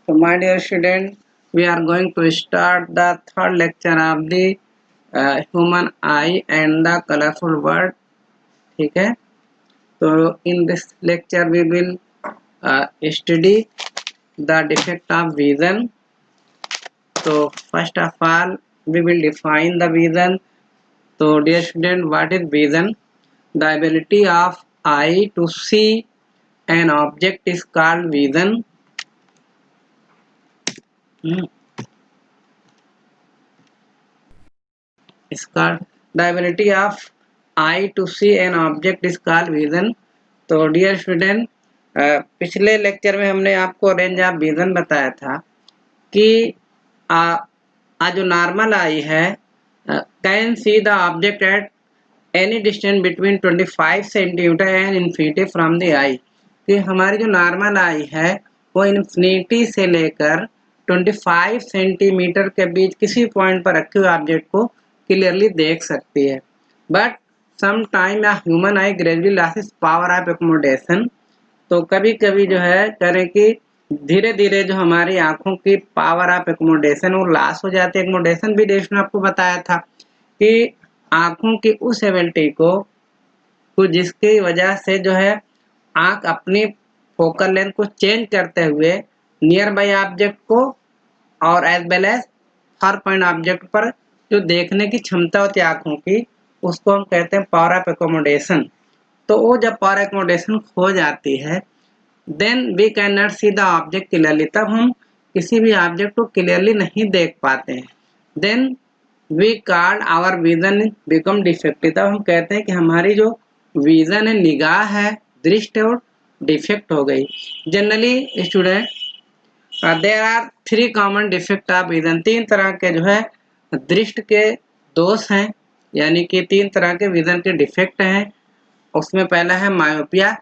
So my dear student, we are going to start the third lecture of the human eye and the colorful world. ठीक है, तो in this lecture we will study the defect of vision. So first of all we will define the vision. So dear student, what is vision? The ability of eye to see an object is called vision. Is called the ability of eye to see an object is called vision. तो dear student, पिछले lecture में हमने आपको range of vision बताया था कि आज जो नॉर्मल आई है can see the object at any distance between 25 centimetre and infinity from the eye, कि हमारी जो नॉर्मल आई है वो इन्फिनिटी से लेकर 25 सेंटीमीटर के बीच किसी पॉइंट पर रखे हुए ऑब्जेक्ट को क्लियरली देख सकती है. बट सम टाइम या human I gradually losses power of accommodation. तो कभी कभी जो है करें कि धीरे धीरे जो हमारी आंखों की पावर ऑफ एकोमोडेशन वो लॉस हो जाती है. एकोमोडेशन भी डेश ने आपको बताया था कि आंखों की उस एबिलिटी को जिसकी वजह से जो है आंख अपनी फोकल लेंथ को चेंज करते हुए नियर बाई ऑब्जेक्ट को और as well as far point object पर जो देखने की क्षमता होती है आंखों की, उसको हम कहते हैं पावर ऑफ एकोमोडेशन. तो वो जब पावर एकोमोडेशन खो जाती है then we can not see the object clearly, तब हम किसी भी ऑब्जेक्ट को क्लियरली नहीं देख पाते हैं. Then we called our vision become defective. तब हम कहते हैं कि हमारी जो विजन है, निगाह है, दृष्टि और डिफेक्ट हो गई. Generally student there are 3 common defect of vision. 3 तरह के जो है दृष्टि के दोष हैं, यानी कि 3 तरह के विजन के डिफेक्ट हैं. उसमें पहला है मायोपिया,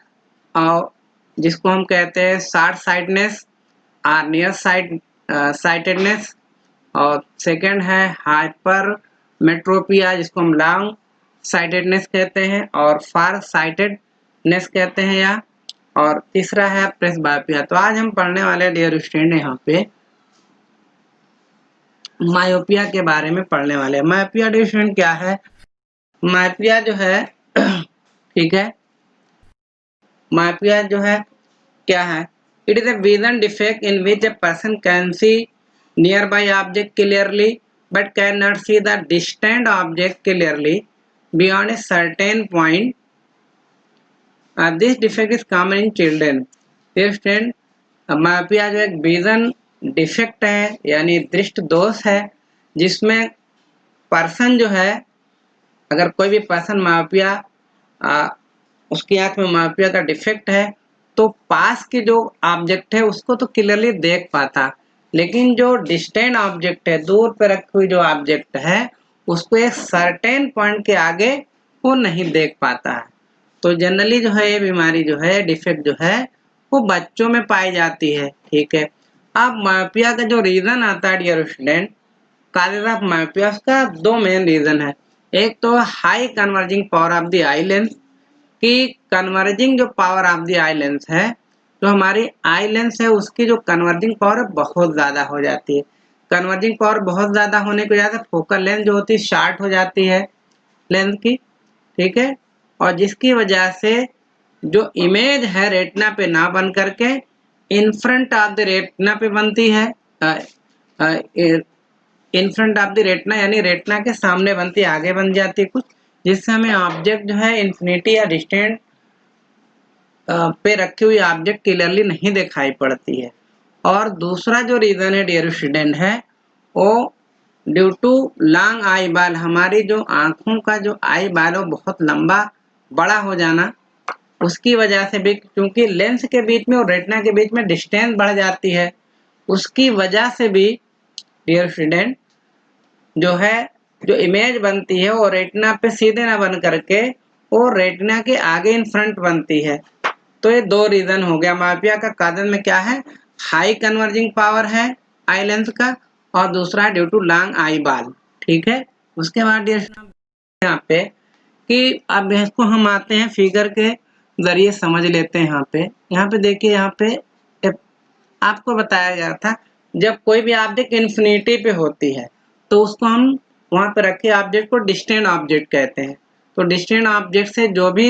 और जिसको हम कहते हैं शॉर्ट साइटनेस और नियर साइटेडनेस. और सेकंड है हाइपर मेट्रोपिया, जिसको हम लॉन्ग साइटेडनेस कहते हैं और फार साइटेडनेस कहते हैं या. और तीसरा है प्रेसबायोपिया. तो आज हम पढ़ने वाले डियर स्टूडेंट यहाँ पे मायोपिया के बारे में पढ़ने वाले हैं. मायोपिया डियर स्टूडेंट क्या है? मायोपिया जो है ठीक है, मायोपिया जो है क्या है? It is a vision defect in which a person can see near by object clearly but can not see the distant object clearly beyond a certain point. This defect is common in children. Student, myopia जो एक vision defect है यानी दृष्टि दोष है, जिसमें person जो है, अगर कोई भी पर्सन मायोपिया उसकी आंख में मायोपिया का डिफेक्ट है तो पास के जो ऑब्जेक्ट है उसको तो क्लियरली देख पाता, लेकिन जो डिस्टेंट ऑब्जेक्ट है, दूर पे रखी हुई जो ऑब्जेक्ट है, उसको एक सर्टेन पॉइंट के आगे वो नहीं देख पाता है. तो जनरली जो है ये बीमारी जो है, डिफेक्ट जो है, वो बच्चों में पाई जाती है. ठीक है, अब मायोपिया का जो रीजन आता है dear student, causes of myopia, उसका 2 मेन रीजन है. एक तो high converging power of the eye lens, कि कन्वर्जिंग जो power of the eye lens है, जो हमारी आई लेंस है उसकी जो कन्वर्जिंग पावर बहुत ज़्यादा हो जाती है. कन्वर्जिंग पावर बहुत ज़्यादा होने की वजह से फोकल लेंथ जो होती है शार्ट हो जाती है लेंस की. ठीक है, और जिसकी वजह से जो इमेज है रेटिना पे ना बन करके in front of the retina पे बनती है. In front of the retina यानी रेटिना के सामने बनती है, आगे बन जाती है कुछ, जिससे हमें ऑब्जेक्ट जो है इन्फिनिटी या डिस्टेंट पे रखी हुई ऑब्जेक्ट क्लियरली नहीं दिखाई पड़ती है. और दूसरा जो रीजन है डियर स्टूडेंट है वो ड्यू टू लॉन्ग आई बाल, हमारी जो आंखों का जो आई बाल हो बहुत लंबा बड़ा हो जाना, उसकी वजह से भी, क्योंकि लेंस के बीच में और रेटिना के बीच में डिस्टेंस बढ़ जाती है, उसकी वजह से भी डियर स्टूडेंट जो है जो इमेज बनती है वो रेटिना पे सीधे ना बन करके वो रेटिना के आगे इन फ्रंट बनती है. तो ये 2 रीजन हो गया. मायोपिया का कारण में क्या है? हाई कन्वर्जिंग पावर है आई लेंस का, और दूसरा है ड्यू टू लॉन्ग आई बाल. ठीक है, उसके बाद यहाँ पे कि अब इसको हम आते हैं फिगर के जरिए समझ लेते हैं. यहाँ पे देखिए, यहाँ पे आपको बताया गया था जब कोई भी ऑब्जेक्ट इन्फिनिटी पे होती है तो उसको हम वहां पे रखे ऑब्जेक्ट को डिस्टेंट ऑब्जेक्ट कहते हैं। तो डिस्टेंट ऑब्जेक्ट से जो भी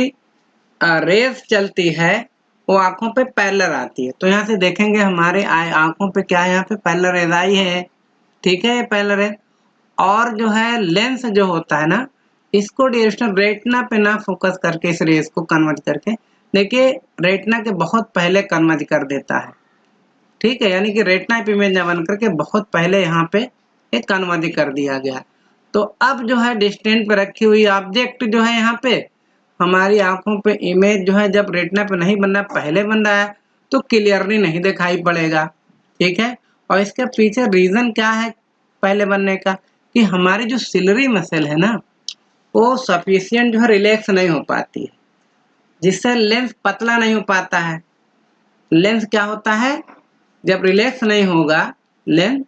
रेस चलती है वो आंखों पे पैरेलल आती है। तो यहाँ से देखेंगे हमारे आंखों पे क्या है, यहाँ पे पैरेलल रेज आई है, ठीक है, ये पैरेलल रेज। और जो है लेंस जो होता है ना, इसको डिरेक्शन रेटिना पे ना फोकस करके इस रेस को कन्वर्ट करके, देखिए रेटिना के बहुत पहले कन्वर्ट कर देता है, ठीक है, यानी कि रेटिना इमेज ना बन करके बहुत पहले यहाँ पे एक कन्वर्ट कर दिया गया। तो अब जो है डिस्टेंस पे रखी हुई ऑब्जेक्ट जो है यहाँ पे हमारी आंखों पे इमेज जो है जब रेटिना पे नहीं बन रहा पहले बन रहा है तो क्लियरली नहीं दिखाई पड़ेगा, ठीक है। और इसके पीछे रीजन क्या है पहले बनने का, कि हमारी जो सिलरी मसल है ना वो सफिशिएंट जो है रिलैक्स नहीं हो पाती है, जिससे लेंस पतला नहीं हो पाता है। लेंस क्या होता है, जब रिलैक्स नहीं होगा लेंस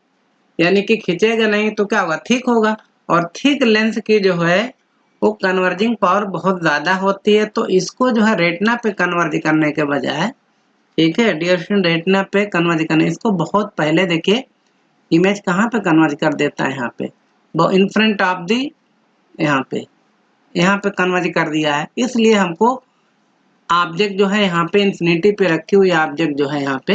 यानी कि खींचेगा नहीं तो क्या होगा, थिक होगा। और थिक लेंस की जो है वो कन्वर्जिंग पावर बहुत ज्यादा होती है। तो इसको जो है रेटिना पे कन्वर्ज करने के बजाय, ठीक है, डियर स्टूडेंट, रेटिना पे कन्वर्ज करने, इसको बहुत पहले देखिए इमेज कहाँ पे कन्वर्ज कर देता है, यहाँ पे वो इन फ्रंट ऑफ दी, यहाँ पे कन्वर्ज कर दिया है। इसलिए हमको ऑब्जेक्ट जो है यहाँ पे इंफिनिटी पे रखी हुई ऑब्जेक्ट जो है यहाँ पे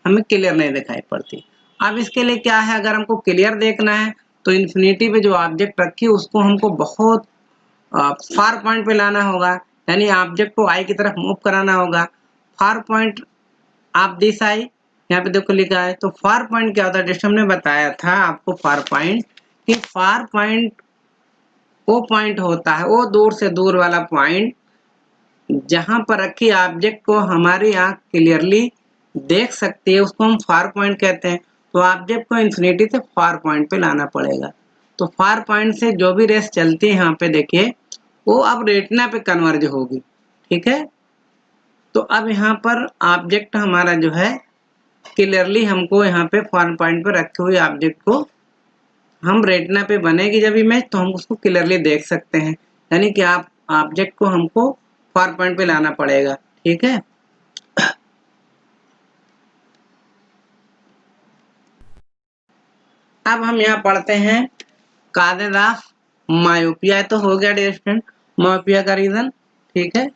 हमें क्लियर नहीं दिखाई पड़ती। अब इसके लिए क्या है, अगर हमको क्लियर देखना है तो इंफिनिटी पे जो ऑब्जेक्ट रखी है उसको हमको बहुत फार पॉइंट पे लाना होगा, यानी ऑब्जेक्ट को आई की तरफ मूव कराना होगा। Far point of this I, यहाँ पे देखो लिखा है। तो फार पॉइंट क्या होता है, जैसे हमने बताया था आपको फार पॉइंट, कि फार पॉइंट वो पॉइंट होता है, वो दूर से दूर वाला पॉइंट जहां पर रखी ऑब्जेक्ट को हमारी आंख क्लियरली देख सकती है, उसको हम फार पॉइंट कहते हैं। तो ऑब्जेक्ट को इंफिनिटी से फार पॉइंट पे लाना पड़ेगा। तो फार पॉइंट से जो भी रेस चलती है यहाँ पे देखिए वो अब रेटिना पे कन्वर्ज होगी, ठीक है। तो अब यहाँ पर ऑब्जेक्ट हमारा जो है क्लियरली हमको यहाँ पे फार पॉइंट पे रखे हुए ऑब्जेक्ट को हम रेटिना पे बनेगी जब इमेज तो हम उसको क्लियरली देख सकते हैं, यानी कि आप ऑब्जेक्ट को हमको फार पॉइंट पे लाना पड़ेगा, ठीक है। अब हम यहाँ पढ़ते हैं काजेज ऑफ मायोपिया। तो हो गया डियर स्टूडेंट मायोपिया का रीजन, ठीक है।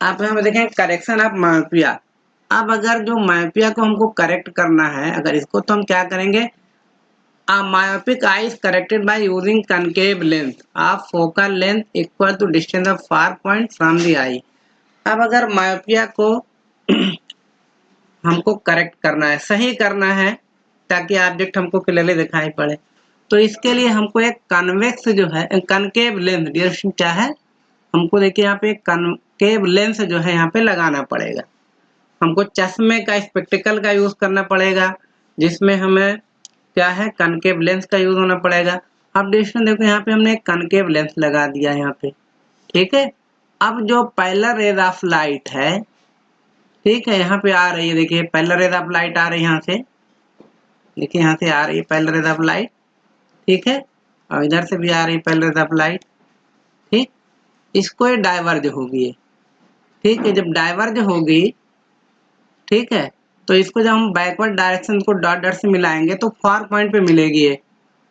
आप यहाँ पे देखें करेक्शन ऑफ मायोपिया। अब अगर जो मायोपिया को हमको करेक्ट करना है, अगर इसको तो हम क्या करेंगे, a myopic eye is corrected by using concave lens of focal length equal to distance of far point from the eye। अब अगर मायोपिया को हमको करेक्ट करना है, सही करना है, ताकि ऑब्जेक्ट हमको क्लियरली दिखाई पड़े, तो इसके लिए हमको एक कन्वेक्स जो है कनकेव लेंस, डिरेक्शन क्या है, हमको देखिए यहाँ पे कनकेव लेंस जो है यहाँ पे लगाना पड़ेगा। हमको चश्मे का स्पेक्टिकल का यूज करना पड़ेगा, जिसमें हमें क्या है कनकेव लेंस का यूज होना पड़ेगा। अब डिस्टेंस देखो यहाँ पे हमने एक कनकेव लेंस लगा दिया यहाँ पे, ठीक है। अब जो पैरेलल रेज ऑफ लाइट है, ठीक है, यहाँ पे आ रही है, देखिए पैरेलल रेज ऑफ लाइट आ रही है यहाँ से, देखिए यहाँ से आ रही है पैरेलल रेज ऑफ लाइट, ठीक है, और इधर से भी आ रही है पैरेलल रेज ऑफ लाइट, ठीक। इसको ये डाइवर्ज होगी, ठीक है। जब डाइवर्ज होगी, ठीक है, तो इसको जब हम backward direction co dot dot से मिलाएंगे तो फार पॉइंट पे मिलेगी ये।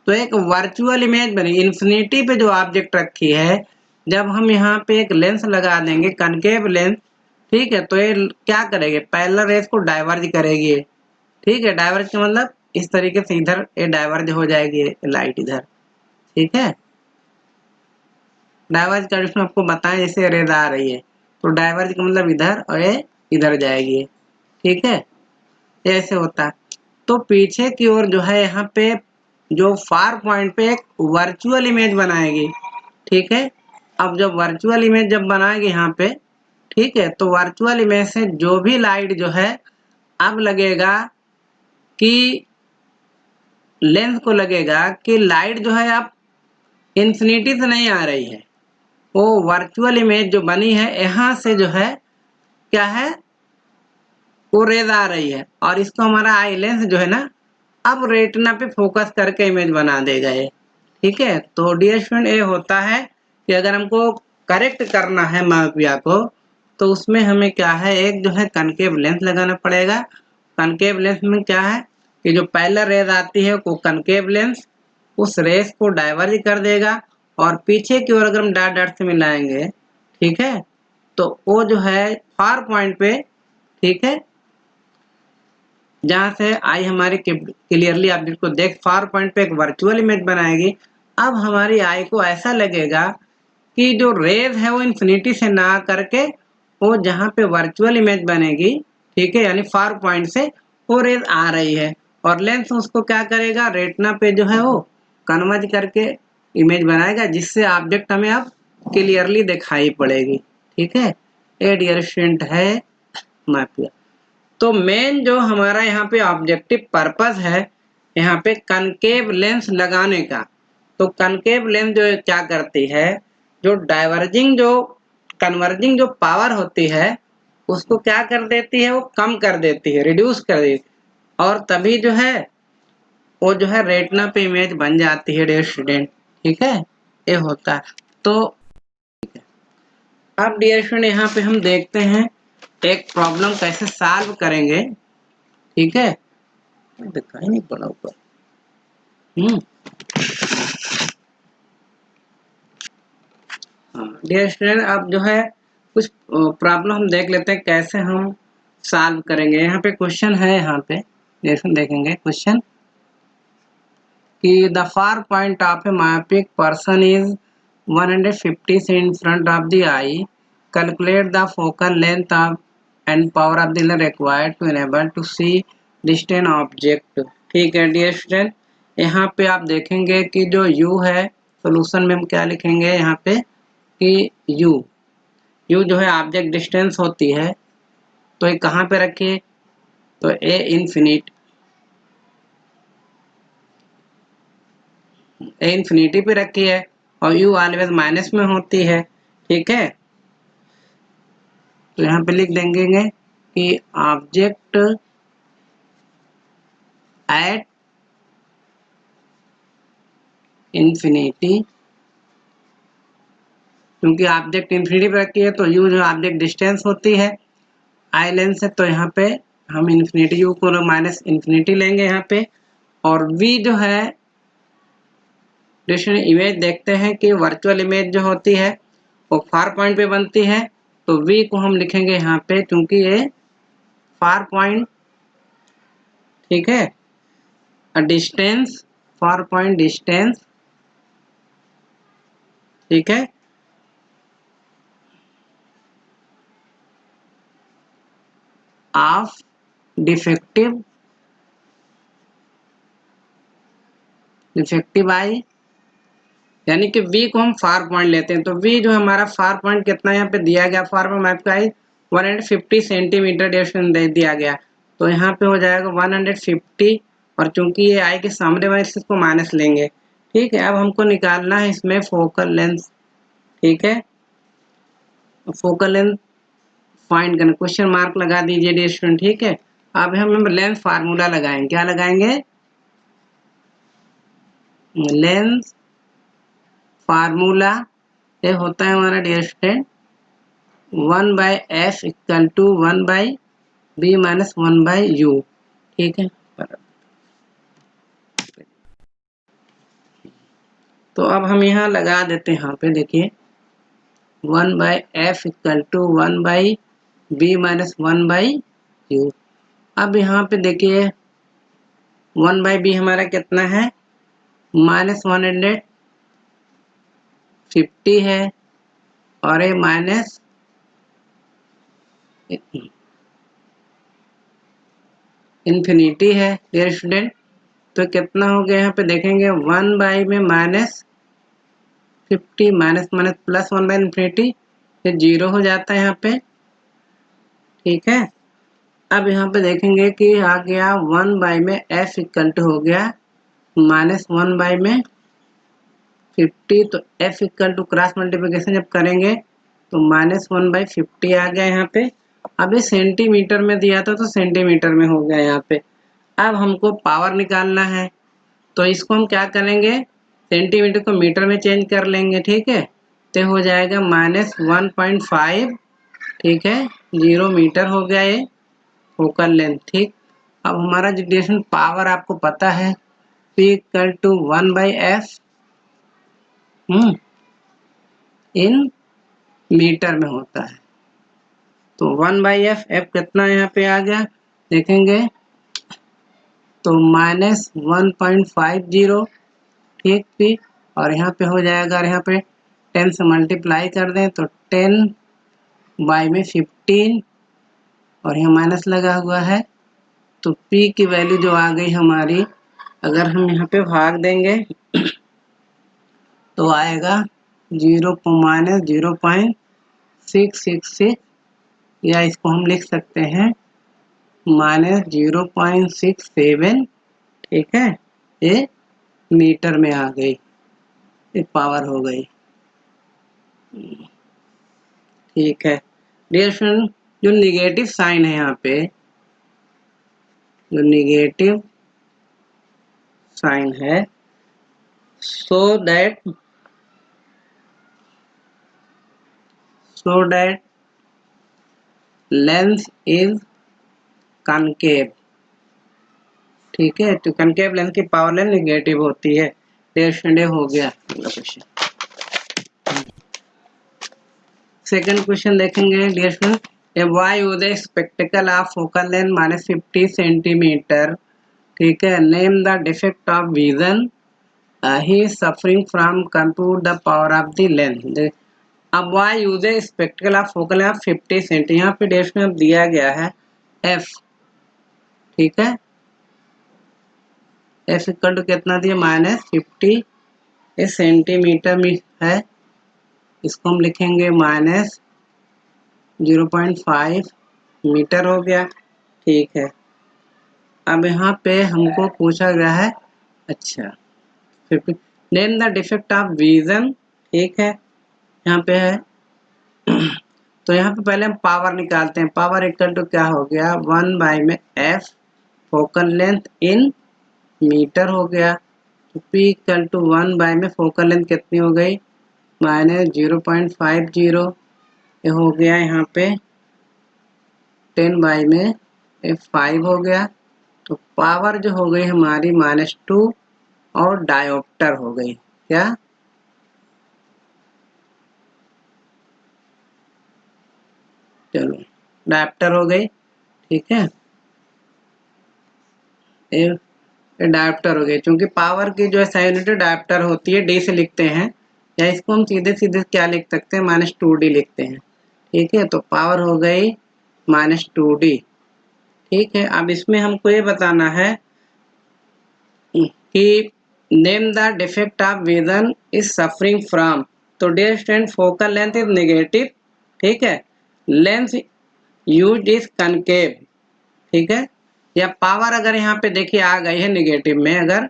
तो एक वर्चुअल इमेज बनी इन्फिनिटी पे जो ऑब्जेक्ट रखी है, जब हम यहाँ पे एक लेंस लगा देंगे कनकेव लेंस, ठीक है, तो ये क्या करेगी, पैरेलल रेज को डाइवर्ज करेगी, ठीक है। डाइवर्ज का मतलब इस तरीके से इधर ये डाइवर्ज हो जाएगी लाइट इधर, ठीक है। डाइवर्ज का जिसमें आपको बताएं जैसे रेज आ रही है, तो डाइवर्ज का मतलब इधर और ये इधर जाएगी, ठीक है, ऐसे होता है। तो पीछे की ओर जो है यहाँ पे जो फार पॉइंट पे एक वर्चुअल इमेज बनाएगी, ठीक है। अब जब वर्चुअल इमेज जब बनाएगी यहाँ पे, ठीक है, तो वर्चुअल इमेज से जो भी लाइट जो है अब लगेगा कि लेंस को लगेगा कि लाइट जो है अब इंफिनिटी से नहीं आ रही है, वो वर्चुअल इमेज जो बनी है यहाँ से जो है क्या है वो रेज आ रही है, और इसको हमारा आई लेंस जो है ना अब रेटिना पे फोकस करके इमेज बना देगा ये, ठीक है। तो डियर स्टूडेंट ये होता है कि अगर हमको करेक्ट करना है मायोपिया को तो उसमें हमें क्या है, एक जो है कनकेव लेंस लगाना पड़ेगा। कनकेव लेंस में क्या है कि जो पहला रेज आती है वो कनकेव लेंस उस रेस को डाइवर्ज कर देगा और पीछे की ओर अगर हम डॉट डॉट से मिलाएंगे, ठीक है, तो वो जो है फार पॉइंट पे, ठीक है, जहां से आई हमारी क्लियरली ऑब्जेक्ट को देख फार पॉइंट पे एक वर्चुअल इमेज बनाएगी। अब हमारी आई को ऐसा लगेगा कि जो रेज है वो इन्फिनिटी से ना करके वो जहाँ पे वर्चुअल इमेज बनेगी, ठीक है, यानी फार पॉइंट से वो रेज आ रही है और लेंस उसको क्या करेगा, रेटिना पे जो है वो कन्वर्ज करके इमेज बनाएगा, जिससे ऑब्जेक्ट हमें अब क्लियरली दिखाई पड़ेगी। ठीक है, ये डियर स्टूडेंट है मैप। तो मेन जो हमारा यहाँ पे ऑब्जेक्टिव पर्पस है यहाँ पे कनकेव लेंस लगाने का। तो कनकेव लेंस जो क्या करती है, जो डाइवर्जिंग जो कन्वर्जिंग जो पावर होती है उसको क्या कर देती है, वो कम कर देती है, रिड्यूस कर देती है, और तभी जो है वो जो है रेटिना पे इमेज बन जाती है डियर स्टूडेंट। ठीक है, ये होता है। तो अब डियर स्टूडेंट यहाँ पे हम देखते हैं एक प्रॉब्लम कैसे सॉल्व करेंगे। ठीक है, दिखाई नहीं पड़ा ऊपर। डियर स्टूडेंट, अब जो है कुछ प्रॉब्लम हम देख लेते हैं कैसे हम सॉल्व करेंगे। यहाँ पे क्वेश्चन है, यहाँ पे देखेंगे क्वेश्चन कि the far point of A myopic person is 150 in front of the eye. Calculate the focal length of and power of the lens required to enable to see distant object. ठीक है dear student, यहाँ पे आप देखेंगे कि जो u है, solution में हम क्या लिखेंगे यहाँ पे कि u जो है ऑब्जेक्ट डिस्टेंस होती है, तो ये कहाँ पे रखिए, तो a इन्फिनिटी पे रखी है और u ऑलवेज माइनस में होती है। ठीक है, तो यहाँ पे लिख देंगे कि ऑब्जेक्ट एट इन्फिनिटी, क्योंकि ऑब्जेक्ट इन्फिनिटी पे रखी है तो u जो ऑब्जेक्ट डिस्टेंस होती है, आई लेंस है, तो यहाँ पे हम इन्फिनिटी u को माइनस इन्फिनिटी लेंगे यहाँ पे, और v जो है इमेज देखते हैं कि वर्चुअल इमेज जो होती है वो फार पॉइंट पे बनती है, तो v को हम लिखेंगे यहाँ पे क्योंकि ये फार पॉइंट, ठीक है, डिस्टेंस, फार पॉइंट डिस्टेंस, ठीक है, ऑफ डिफेक्टिव आई, यानी कि v को हम फार पॉइंट लेते हैं, तो v जो हमारा फार पॉइंट कितना यहाँ पे दिया गया, फार पॉइंट आपका 150 सेंटीमीटर डिस्टेंस दे दिया गया, तो यहाँ पे हो जाएगा 150, और चूंकि ये आई के सामने वाले से इसको माइनस लेंगे। ठीक है, अब हमको निकालना है इसमें फोकल लेंथ। ठीक है, फोकल लेंथ फाइंड करना, क्वेश्चन मार्क लगा दीजिए डियर स्टूडेंट। ठीक है, अब हम लेंथ फार्मूला लगाएंगे, क्या लगाएंगे, लेंथ फार्मूला, ये होता है हमारा dear student 1/f equal to 1/b minus 1/u। ठीक है, तो अब हम यहाँ लगा देते हैं, यहाँ पे देखिए 1/f equal to 1/b minus 1/u। अब यहाँ पे देखिए 1/b हमारा कितना है, -150 है, और ये माइनस इन्फिनिटी है डियर स्टूडेंट, तो कितना हो गया यहाँ पे देखेंगे 1/, में -50 माइनस माइनस प्लस 1/इन्फिनिटी, फिर 0 हो जाता है यहाँ पे। ठीक है, अब यहाँ पे देखेंगे कि आ गया 1/, में f इक्वल टू हो गया -1/, में 50, तो f equal to cross multiplication जब करेंगे तो -1/50 आ गया यहाँ पे। अब ये सेंटीमीटर में दिया था तो सेंटीमीटर में हो गया यहाँ पे। अब हमको पावर निकालना है, तो इसको हम क्या करेंगे, सेंटीमीटर को मीटर में चेंज कर लेंगे। ठीक है, तो हो जाएगा -1.5 ठीक है, 0 मीटर हो गया ये फोकल लेंथ। ठीक, अब हमारा जो डिविएशन पावर आपको पता है P equal to 1/f in metre में होता है। तो 1/f, f कितना यहाँ पे आ गया देखेंगे तो -1.50। ठीक थी, और यहाँ पे हो जाएगा, अगर यहाँ पे 10 से मल्टीप्लाई कर दें तो 10/15, और यहाँ माइनस लगा हुआ है तो P की वैल्यू जो आ गई हमारी, अगर हम यहाँ पे भाग देंगे तो आएगा 0.666, या इसको हम लिख सकते हैं -0.67। ठीक है, ये मीटर में आ गई, ये पावर हो गई। ठीक है डियर स्टूडेंट, जो निगेटिव साइन है यहाँ पे, जो निगेटिव साइन है, so that lens is concave. ठीक है, तो कनकेव लेंस की पावर लेंस निगेटिव होती है। डियर स्टूडेंट, हो गया अगला क्वेश्चन। सेकंड क्वेश्चन देखेंगे dear student, a boy with a spectacle of focal length -50 centimetre. ठीक है, name the defect of vision he is suffering from, compute the power of the lens. अब y use spectacle of focal of 50 centi, यहाँ पे dash में दिया गया है f। ठीक है, f इक्वल टू कितना दिया -50 सेंटीमीटर में है, इसको हम लिखेंगे -0.5 मीटर हो गया। ठीक है, अब यहाँ पे हमको पूछा गया है, अच्छा 50, name the defect of vision. ठीक है, यहाँ पे है तो यहाँ पे पहले हम पावर निकालते हैं। पावर इक्वल टू क्या हो गया, 1/f focal length in metre हो गया। तो P इक्वल टू 1/में फोकल लेंथ कितनी हो गई -0.50, ये हो गया यहाँ पे 10/5 हो गया। तो पावर जो हो गई हमारी -2, और डायोप्टर हो गई, क्या चलो डायोप्टर हो गई। ठीक है, डायोप्टर हो गई, क्योंकि पावर की जो है यूनिट डायोप्टर होती है, डी से लिखते हैं, या इसको हम सीधे सीधे क्या लिख सकते हैं -2d लिखते हैं। ठीक है, तो पावर हो गई -2d। ठीक है, अब इसमें हमको ये बताना है कि name the defect of vision is suffering from. तो dear student, focal length is negative. ठीक है, लेंस यूज इज कनकेव। ठीक है, या पावर अगर यहाँ पे देखिए आ गई है निगेटिव में, अगर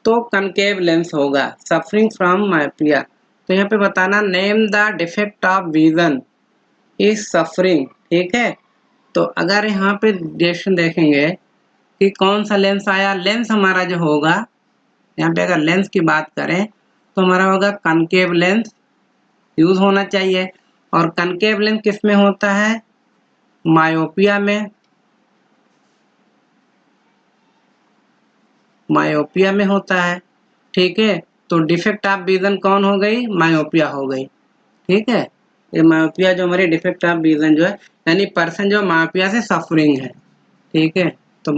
तो कनकेव लेंस होगा, सफरिंग फ्रॉम मायोपिया। तो यहाँ पे बताना name the defect of vision is suffering. ठीक है, तो अगर यहाँ पे डिरेक्शन देखेंगे कि कौन सा लेंस आया, लेंस हमारा जो होगा, यहाँ पे अगर लेंस की बात करें तो हमारा होगा कनकेव लेंस यूज होना चाहिए। और कनकेव लेंस किस में होता है, मायोपिया में, मायोपिया में होता है। ठीक है, तो डिफेक्ट ऑफ विजन कौन हो गई, मायोपिया हो गई। ठीक है, ये मायोपिया जो हमारी डिफेक्ट ऑफ विजन जो है, यानी पर्सन जो मायोपिया से सफरिंग है। ठीक है, तो